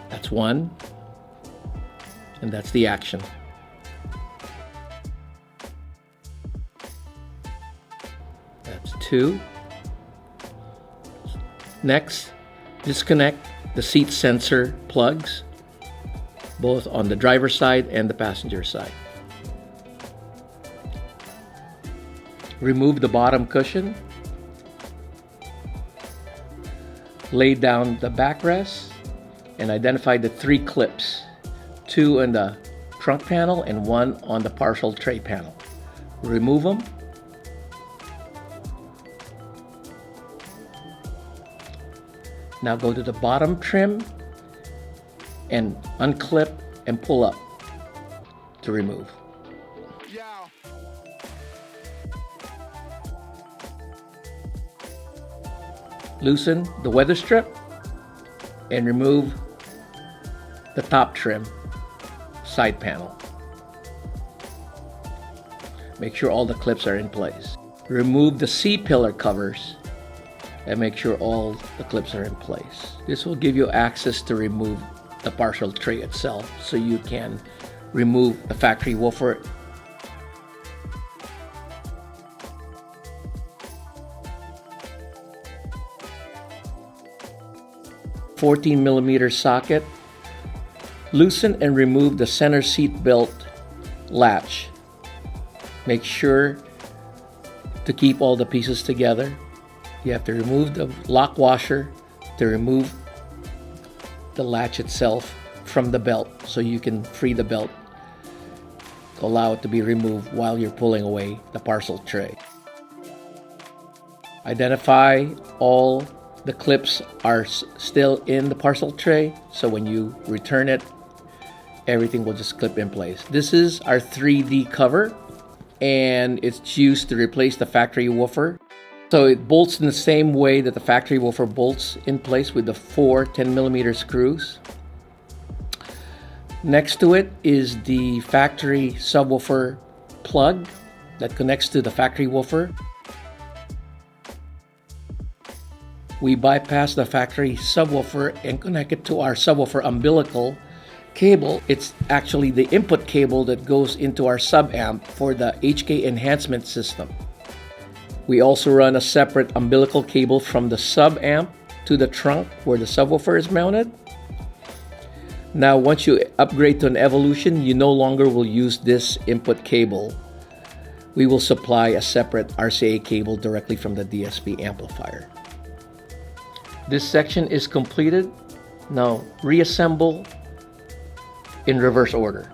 That's one, and that's the action. That's two. Next, disconnect the seat sensor plugs, both on the driver's side and the passenger side. Remove the bottom cushion. Lay down the backrest and identify the 3 clips, 2 on the trunk panel and 1 on the parcel tray panel. Remove them. Now go to the bottom trim and unclip and pull up to remove. Loosen the weather strip and remove the top trim side panel. Make sure all the clips are in place. Remove the C-pillar covers and make sure all the clips are in place. This will give you access to remove the parcel tray itself, so you can remove the factory woofer. $14mm socket. Loosen and remove the center seat belt latch. Make sure to keep all the pieces together. You have to remove the lock washer to remove the latch itself from the belt, so you can free the belt to allow it to be removed while you're pulling away the parcel tray. Identify all the clips are still in the parcel tray, so when you return it, everything will just clip in place. This is our 3D cover, and it's used to replace the factory woofer. So it bolts in the same way that the factory woofer bolts in place with the 4 10mm screws. Next to it is the factory subwoofer plug that connects to the factory woofer. We bypass the factory subwoofer and connect it to our subwoofer umbilical cable. It's actually the input cable that goes into our sub-amp for the HK enhancement system. We also run a separate umbilical cable from the sub-amp to the trunk where the subwoofer is mounted. Now, once you upgrade to an Evolution, you no longer will use this input cable. We will supply a separate RCA cable directly from the DSP amplifier. This section is completed. Now, reassemble in reverse order.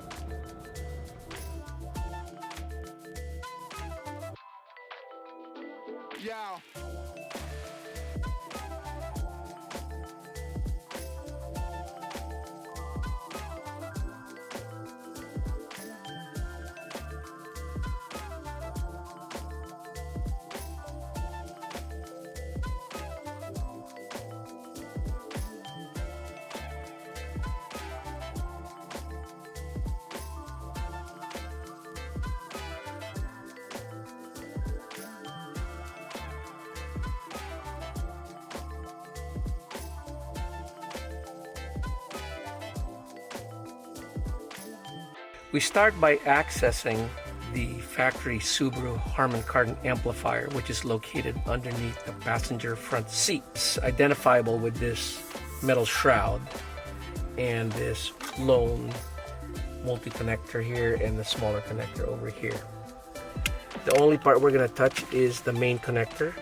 We start by accessing the factory Subaru Harman Kardon amplifier, which is located underneath the passenger front seat. It's identifiable with this metal shroud and this lone multi-connector here and the smaller connector over here. The only part we're going to touch is the main connector,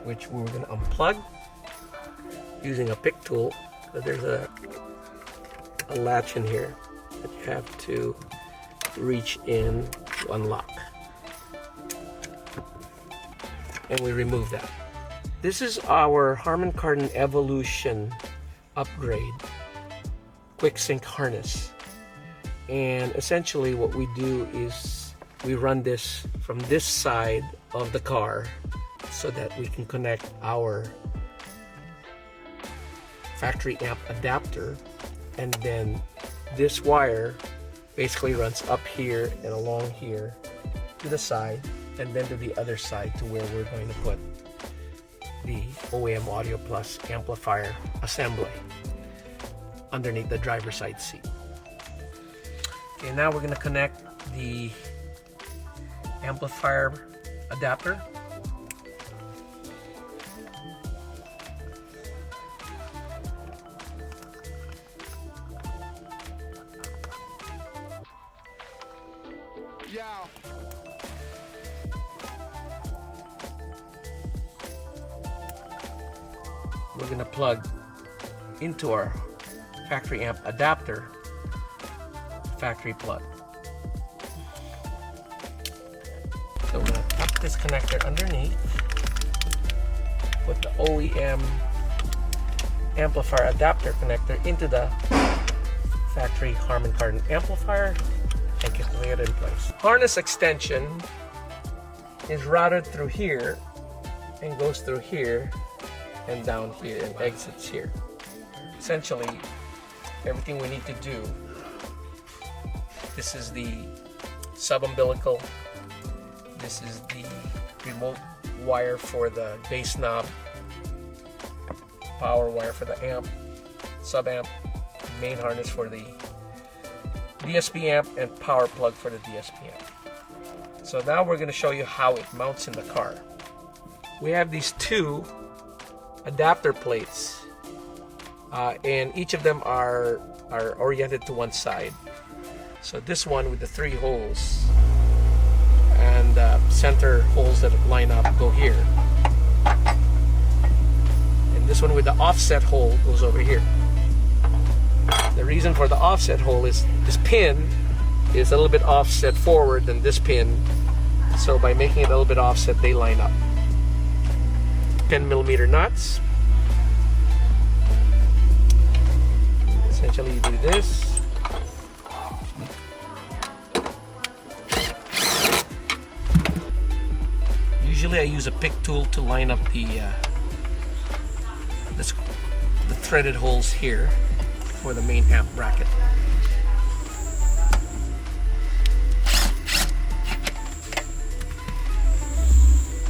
which we're going to unplug using a pick tool. There's a latch in here that you have to reach in to unlock, and we remove that. This is our Harman Kardon Evolution upgrade quick sync harness, and essentially what we do is we run this from this side of the car so that we can connect our factory amp adapter, and then this wire basically runs up here and along here to the side, and then to the other side to where we're going to put the OEM Audio Plus amplifier assembly underneath the driver's side seat. Okay, now we're going to connect the amplifier adapter. Yeah. We're going to plug into our factory amp adapter factory plug. So we're going to tuck this connector underneath, put the OEM amplifier adapter connector into the factory Harman Kardon amplifier and click it in place. Harness extension is routed through here and goes through here and down here and exits here. Essentially, everything we need to do. This is the sub-umbilical. This is the remote wire for the bass knob, power wire for the amp, sub-amp, main harness for the DSP amp, and power plug for the DSP amp. So now we're going to show you how it mounts in the car. We have these two adapter plates, and each of them are oriented to one side. So this one with the 3 holes and center holes that line up go here, and this one with the offset hole goes over here. The reason for the offset hole is this pin is a little bit offset forward than this pin, so by making it a little bit offset, they line up. 10mm nuts. Essentially, you do this. Usually I use a pick tool to line up the threaded holes here for the main amp bracket.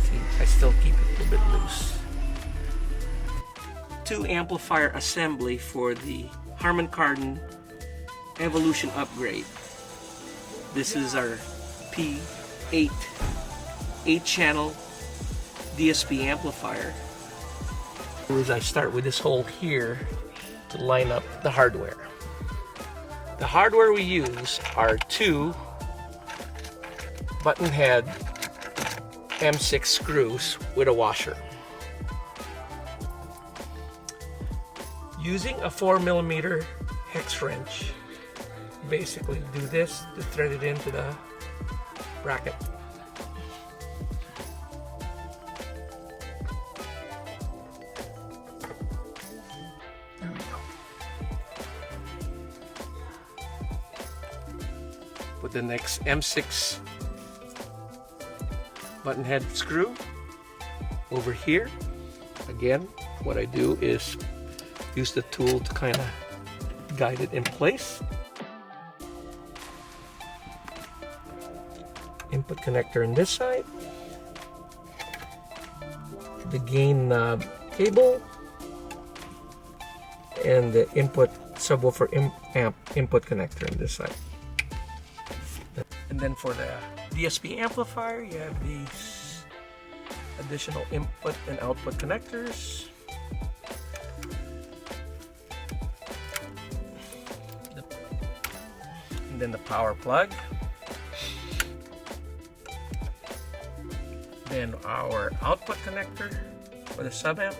See, I still keep it a little bit loose. 2 amplifier assembly for the Harman Kardon Evolution upgrade. This is our P8 8-channel DSP amplifier. I start with this hole here to line up the hardware. The hardware we use are 2 button head M6 screws with a washer. Using a 4mm hex wrench, basically do this to thread it into the bracket. There we go. Put the next M6 button head screw over here. Again, what I do is use the tool to kind of guide it in place. Input connector on this side. The gain knob cable. And the input subwoofer amp input connector on this side. And then for the DSP amplifier, you have these additional input and output connectors. And then the power plug. Then our output connector for the sub amp.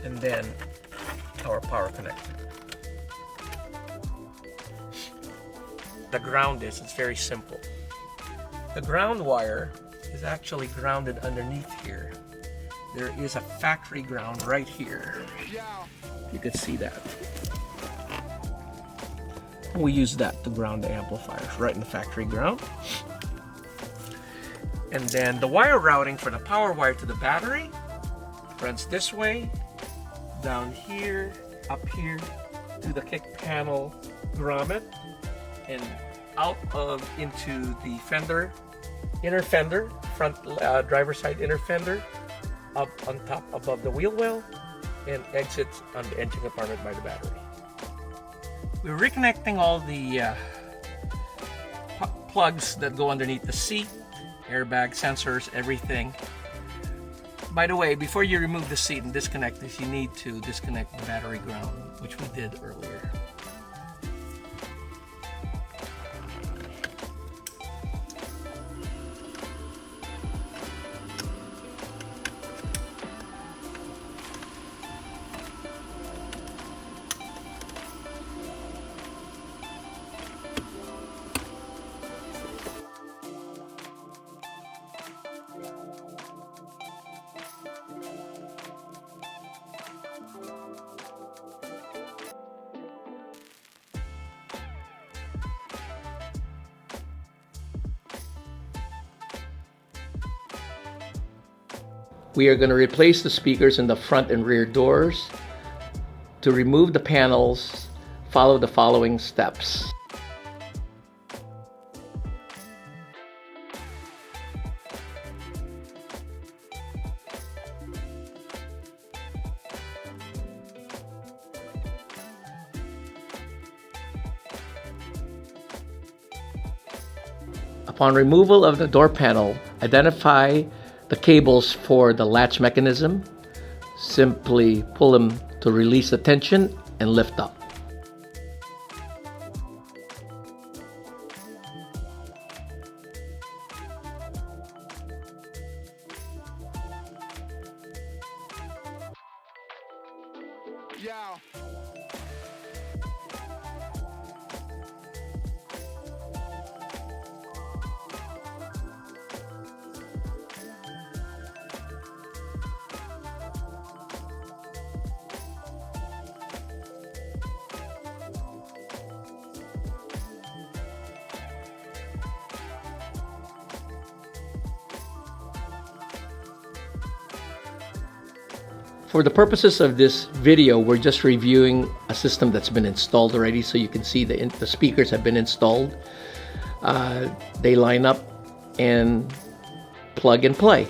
And then our power connector. The ground it's very simple. The ground wire is actually grounded underneath here. There is a factory ground right here. You can see that. We use that to ground the amplifiers right in the factory ground. And then the wire routing for the power wire to the battery runs this way, down here, up here to the kick panel grommet, and out of into the fender, inner fender, front driver side inner fender, up on top above the wheel well, and exits on the engine compartment by the battery. We're reconnecting all the plugs that go underneath the seat, airbag, sensors, everything. By the way, before you remove the seat and disconnect this, you need to disconnect the battery ground, which we did earlier. We are going to replace the speakers in the front and rear doors. To remove the panels, follow the following steps. Upon removal of the door panel, identify the cables for the latch mechanism. Simply pull them to release the tension and lift up. Yeah. For the purposes of this video, we're just reviewing a system that's been installed already, so you can see the speakers have been installed. They line up and plug and play.